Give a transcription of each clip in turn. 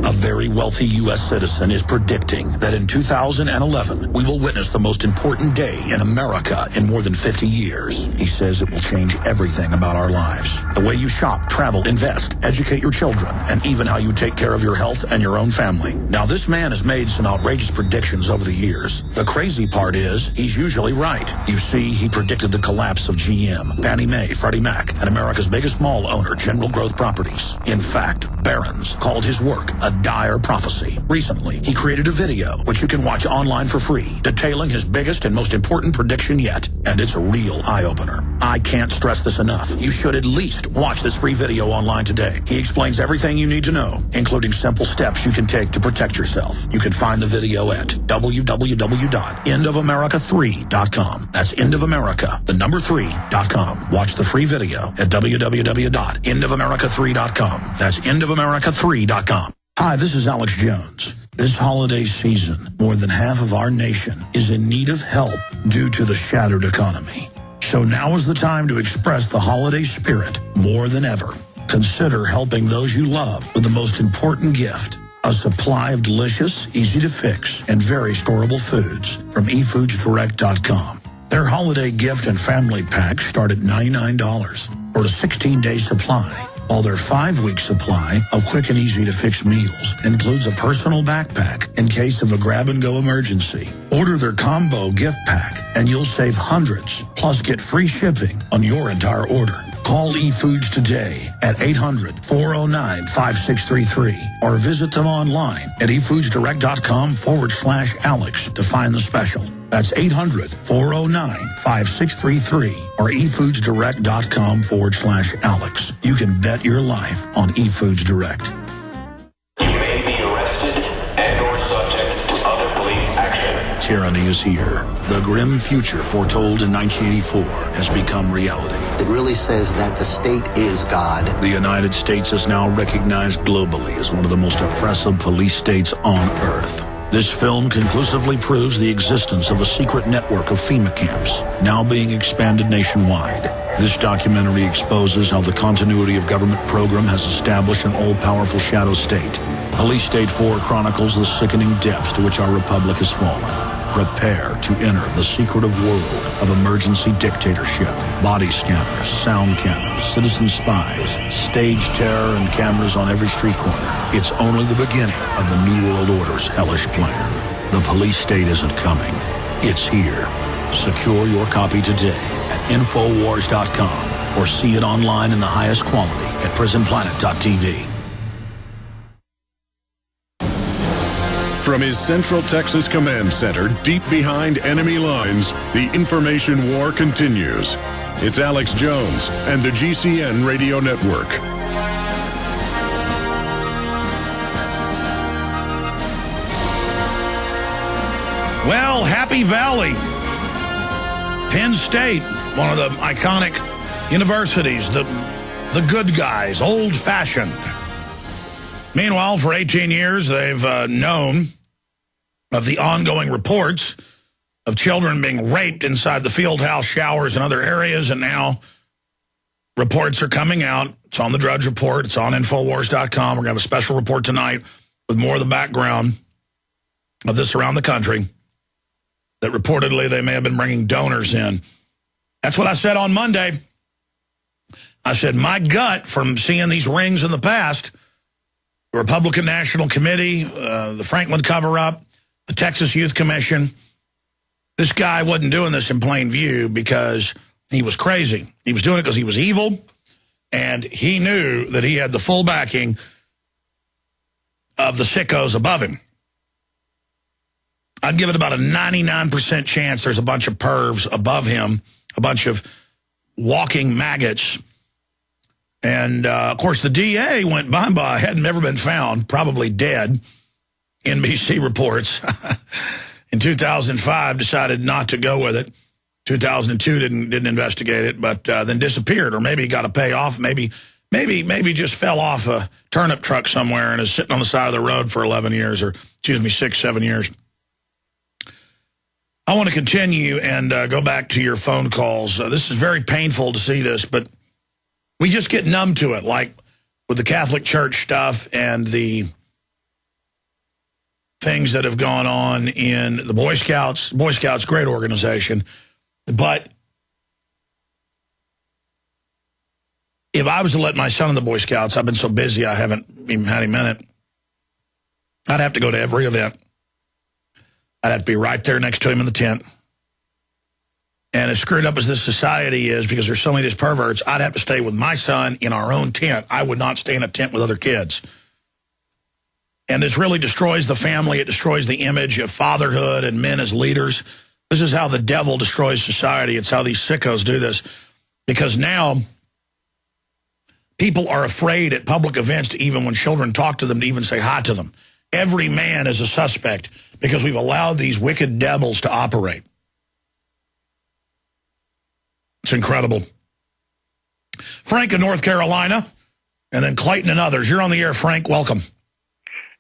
A very wealthy U.S. citizen is predicting that in 2011, we will witness the most important day in America in more than 50 years. He says it will change everything about our lives. The way you shop, travel, invest, educate your children, and even how you take care of your health and your own family. Now, this man has made some outrageous predictions over the years. The crazy part is, he's usually right. You see, he predicted the collapse of GM, Fannie Mae, Freddie Mac, and America's biggest mall owner, General Growth Properties. In fact, Barron's called his work a dire prophecy. Recently, he created a video, which you can watch online for free, detailing his biggest and most important prediction yet. And it's a real eye-opener. I can't stress this enough. You should at least watch this free video online today. He explains everything you need to know, including simple steps you can take to protect yourself. You can find the video at www.endofamerica3.com. That's endofamerica3.com. Watch the free video at www.endofamerica3.com. That's endofamerica3.com. Hi, this is Alex Jones. This holiday season, more than half of our nation is in need of help due to the shattered economy. So now is the time to express the holiday spirit more than ever. Consider helping those you love with the most important gift, a supply of delicious, easy-to-fix, and very storable foods from efoodsdirect.com. Their holiday gift and family packs start at $99 for a 16-day supply, while their 5-week supply of quick and easy-to-fix meals includes a personal backpack in case of a grab-and-go emergency. Order their combo gift pack, and you'll save hundreds, plus get free shipping on your entire order. Call eFoods today at 800-409-5633 or visit them online at efoodsdirect.com/Alex to find the special. That's 800-409-5633 or efoodsdirect.com/Alex. You can bet your life on eFoods Direct. You may be arrested and or subject to other police action. Tyranny is here. The grim future foretold in 1984 has become reality. It really says that the state is God. The United States is now recognized globally as one of the most oppressive police states on Earth. This film conclusively proves the existence of a secret network of FEMA camps, now being expanded nationwide. This documentary exposes how the continuity of government program has established an all-powerful shadow state. Police State 4 chronicles the sickening depths to which our republic has fallen. Prepare to enter the secretive world of emergency dictatorship, body scanners, sound cannons, citizen spies, stage terror, and cameras on every street corner. It's only the beginning of the New World Order's hellish plan. The police state isn't coming. It's here. Secure your copy today at Infowars.com or see it online in the highest quality at Prisonplanet.tv. From his Central Texas Command Center, deep behind enemy lines, the information war continues. It's Alex Jones and the GCN Radio Network. Well, Happy Valley, Penn State, one of the iconic universities, the good guys, old-fashioned. Meanwhile, for 18 years, they've known of the ongoing reports of children being raped inside the field house showers and other areas, and now reports are coming out. It's on the Drudge Report. It's on Infowars.com. We're going to have a special report tonight with more of the background of this around the country, that reportedly they may have been bringing donors in. That's what I said on Monday. I said, my gut from seeing these rings in the past, the Republican National Committee, the Franklin cover-up, the Texas Youth Commission, this guy wasn't doing this in plain view because he was crazy. He was doing it because he was evil, and he knew that he had the full backing of the sickos above him. I'd give it about a 99% chance there's a bunch of pervs above him, a bunch of walking maggots. And, of course, the DA went bye-bye, hadn't ever been found, probably dead, NBC reports. In 2005, decided not to go with it. 2002 didn't investigate it, but then disappeared, or maybe got a payoff. Maybe just fell off a turnip truck somewhere and is sitting on the side of the road for 11 years, or, 6, 7 years. I want to continue and go back to your phone calls. This is very painful to see this, but we just get numb to it, like with the Catholic Church stuff and the things that have gone on in the Boy Scouts. Boy Scouts, great organization. But if I was to let my son in the Boy Scouts, I've been so busy I haven't even had him in it. I'd have to go to every event. I'd have to be right there next to him in the tent. And as screwed up as this society is, because there's so many of these perverts, I'd have to stay with my son in our own tent. I would not stay in a tent with other kids. And this really destroys the family. It destroys the image of fatherhood and men as leaders. This is how the devil destroys society. It's how these sickos do this. Because now people are afraid at public events to even, when children talk to them, to even say hi to them. Every man is a suspect because we've allowed these wicked devils to operate. It's incredible. Frank in North Carolina, and then Clayton and others. You're on the air, Frank. Welcome.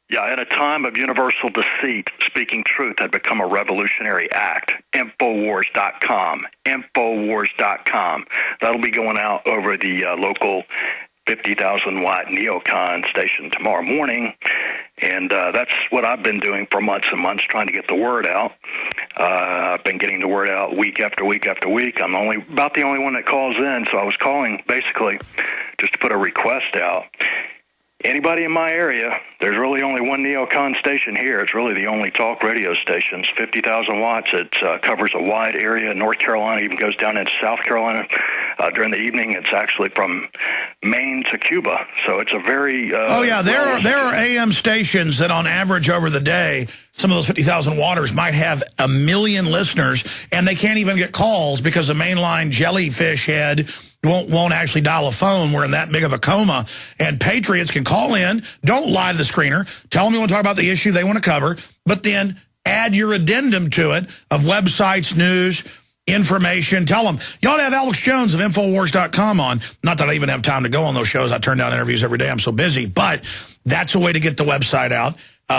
Yeah, in a time of universal deceit, speaking truth had become a revolutionary act. Infowars.com. Infowars.com. That'll be going out over the local 50,000-watt neocon station tomorrow morning. And that's what I've been doing for months and months, trying to get the word out. I've been getting the word out week after week after week. I'm about the only one that calls in, so I was calling basically just to put a request out. Anybody in my area, there's really only one neocon station here. It's really the only talk radio station. It's 50,000 watts. It covers a wide area. North Carolina even goes down into South Carolina. During the evening, it's actually from Maine to Cuba. So it's a very... oh, yeah, there are AM stations that on average over the day, some of those 50,000 watters might have 1 million listeners, and they can't even get calls because the mainline jellyfish head won't actually dial a phone. We're in that big of a coma. And patriots can call in. Don't lie to the screener. Tell them you want to talk about the issue they want to cover, but then add your addendum to it of websites, news, information. Tell them, you ought to have Alex Jones of Infowars.com on. Not that I even have time to go on those shows. I turn down interviews every day. I'm so busy. But that's a way to get the website out.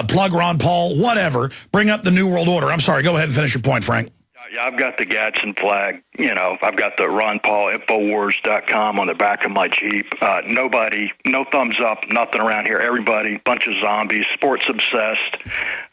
Plug Ron Paul, whatever. Bring up the New World Order. I'm sorry. Go ahead and finish your point, Frank. Yeah, I've got the Gadsden flag. You know, I've got the Ron Paul Infowars.com on the back of my Jeep. Nobody, no thumbs up, nothing around here. Everybody, bunch of zombies, sports obsessed.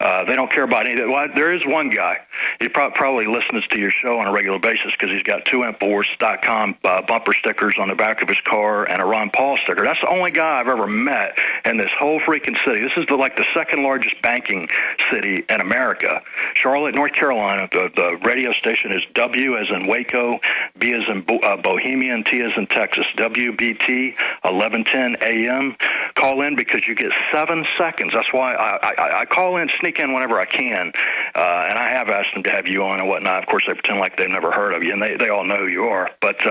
They don't care about anything. Well, there is one guy. He probably listens to your show on a regular basis because he's got 2 Infowars.com bumper stickers on the back of his car and a Ron Paul sticker. That's the only guy I've ever met in this whole freaking city. This is like the second largest banking city in America. Charlotte, North Carolina, the radio station is W as in Waco, B as in Bohemian, T as in Texas, WBT 1110 AM. Call in because you get 7 seconds. That's why I call in, sneak in whenever I can, and I have asked them to have you on and whatnot. Of course, they pretend like they've never heard of you, and they all know who you are. But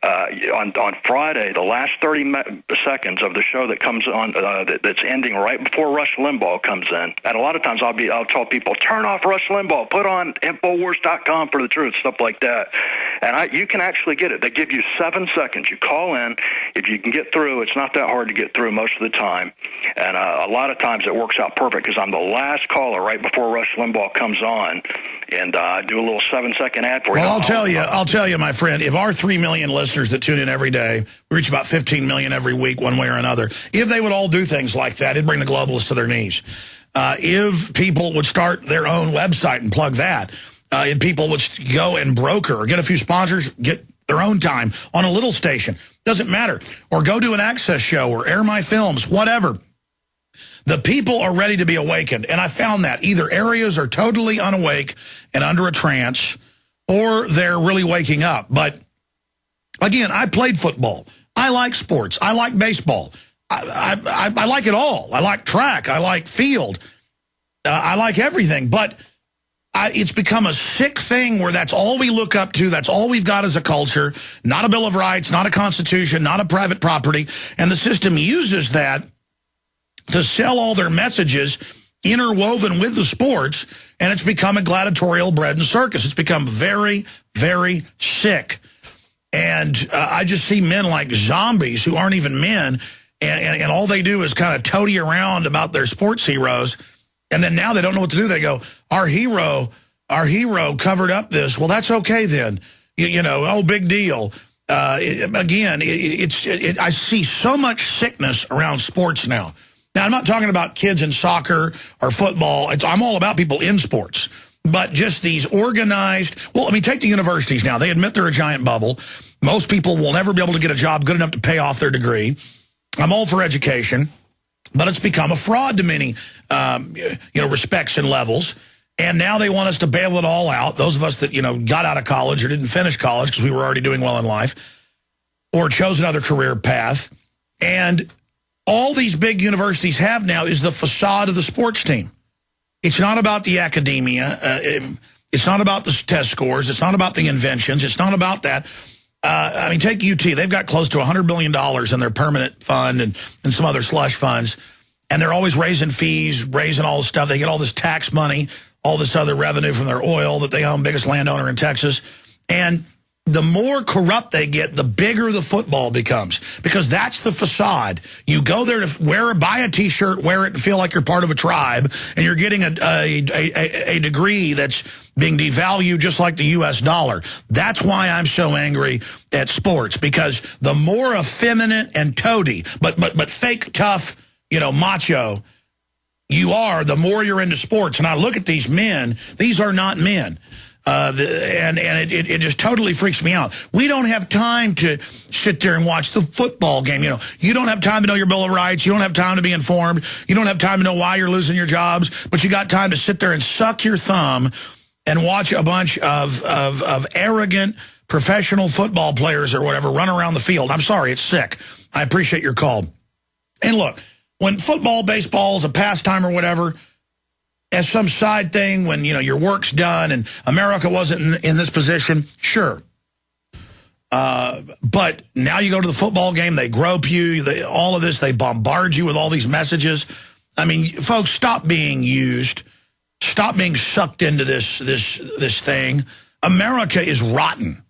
on Friday, the last 30 seconds of the show that comes on, that's ending right before Rush Limbaugh comes in, and a lot of times I'll tell people, turn off Rush Limbaugh, put on Infowars.com for the truth, stuff like that. And you can actually get it. They give you 7 seconds. You call in. If you can get through, it's not that hard to get through most of the time. And a lot of times it works out perfect because I'm the last caller right before Rush Limbaugh comes on. And I do a little 7-second ad for you. Well, I'll tell you, my friend, if our 3 million listeners that tune in every day, we reach about 15 million every week one way or another, if they would all do things like that, it'd bring the globalists to their knees. If people would start their own website and plug that, if people would go and broker or get a few sponsors, get their own time on a little station, doesn't matter, or go to an access show or air my films, whatever. The people are ready to be awakened, and I found that either areas are totally unawake and under a trance, or they're really waking up. But again, I played football. I like sports. I like baseball. I like it all. I like track. I like field. I like everything. But it's become a sick thing where that's all we look up to. That's all we've got as a culture. Not a Bill of Rights, not a Constitution, not a private property. And the system uses that to sell all their messages interwoven with the sports, and it's become a gladiatorial bread and circus. It's become very, very sick. And I just see men like zombies who aren't even men, and all they do is kind of toady around about their sports heroes, and then now they don't know what to do. They go, our hero covered up this. Well, that's okay then. You know, oh, big deal. Again, I see so much sickness around sports now. Now, I'm not talking about kids in soccer or football. I'm all about people in sports. But just these organized, well, I mean, take the universities now. They admit they're a giant bubble. Most people will never be able to get a job good enough to pay off their degree. I'm all for education, but it's become a fraud to many, respects and levels. And now they want us to bail it all out. Those of us that, got out of college or didn't finish college because we were already doing well in life or chose another career path. And all these big universities have now is the facade of the sports team. It's not about the academia. It's not about the test scores. It's not about the inventions. It's not about that. Take UT. They've got close to $100 billion in their permanent fund and some other slush funds. And they're always raising fees, raising all this stuff. They get all this tax money, all this other revenue from their oil that they own, biggest landowner in Texas. And the more corrupt they get, the bigger the football becomes, because that's the facade. You go there to buy a T-shirt, wear it, and feel like you're part of a tribe, and you're getting a degree that's being devalued just like the U.S. dollar. That's why I'm so angry at sports, because the more effeminate and toady, but fake tough, macho you are, the more you're into sports. And I look at these men; these are not men. It just totally freaks me out. We don't have time to sit there and watch the football game. You don't have time to know your Bill of Rights. You don't have time to be informed. You don't have time to know why you're losing your jobs. But you got time to sit there and suck your thumb and watch a bunch of arrogant professional football players or whatever run around the field. I'm sorry, it's sick. I appreciate your call. And look, when football, baseball is a pastime or whatever, as some side thing when, your work's done and America wasn't in this position, sure. But now you go to the football game, they grope you, all of this, they bombard you with all these messages. I mean, folks, stop being used. Stop being sucked into this thing. America is rotten,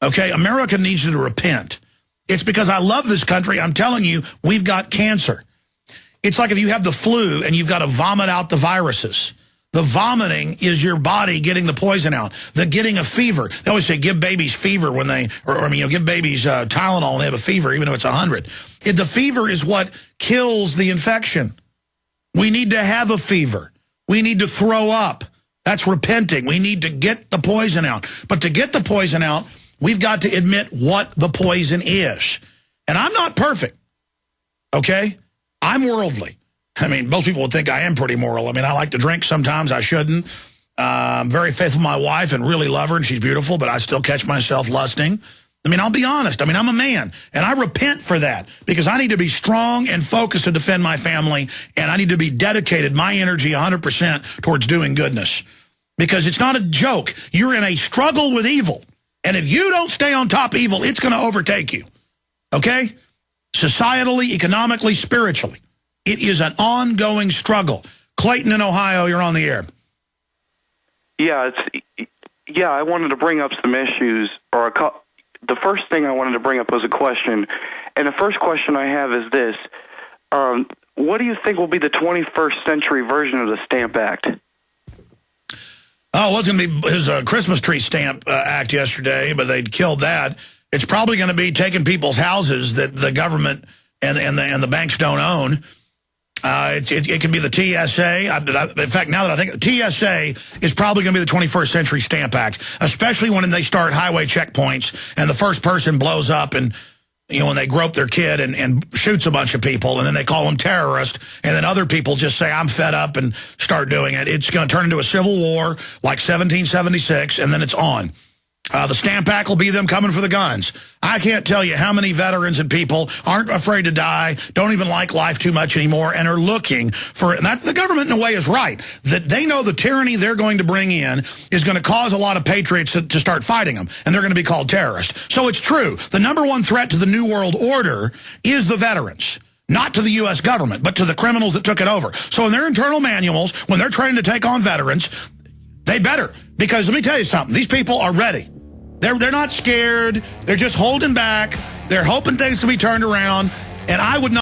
okay? America needs you to repent. It's because I love this country. I'm telling you, we've got cancer. It's like if you have the flu and you've got to vomit out the viruses. The vomiting is your body getting the poison out. The getting a fever. They always say give babies fever when give babies Tylenol when they have a fever, even though it's 100. The fever is what kills the infection. We need to have a fever. We need to throw up. That's repenting. We need to get the poison out. But to get the poison out, we've got to admit what the poison is. And I'm not perfect, okay? I'm worldly. I mean, most people would think I am pretty moral. I mean, I like to drink sometimes. I shouldn't. I'm very faithful to my wife and really love her, and she's beautiful, but I still catch myself lusting. I mean, I'll be honest. I mean, I'm a man, and I repent for that because I need to be strong and focused to defend my family, and I need to be dedicated, my energy 100% towards doing goodness because it's not a joke. You're in a struggle with evil, and if you don't stay on top of evil, it's going to overtake you, okay? Societally, economically, spiritually. It is an ongoing struggle. Clayton in Ohio, you're on the air. Yeah, I wanted to bring up some issues. The first thing I wanted to bring up was a question. And the first question I have is this. What do you think will be the 21st century version of the Stamp Act? Oh, it was going to be his Christmas tree stamp act yesterday, but they'd killed that. It's probably going to be taking people's houses that the government and the banks don't own. It could be the TSA. In fact, now that I think, TSA is probably going to be the 21st Century Stamp Act, especially when they start highway checkpoints and the first person blows up and, when they grope their kid and shoots a bunch of people and then they call them terrorists and then other people just say, I'm fed up and start doing it. It's going to turn into a civil war like 1776 and then it's on. The Stamp Act will be them coming for the guns. I can't tell you how many veterans and people aren't afraid to die, don't even like life too much anymore, and are looking for it. And the government, in a way, is right. That they know the tyranny they're going to bring in is going to cause a lot of patriots to start fighting them, and they're going to be called terrorists. So it's true. The number one threat to the New World Order is the veterans. Not to the U.S. government, but to the criminals that took it over. So in their internal manuals, when they're trying to take on veterans, they better. Because let me tell you something. These people are ready. They're not scared. They're just holding back. They're hoping things can be turned around. And I would not.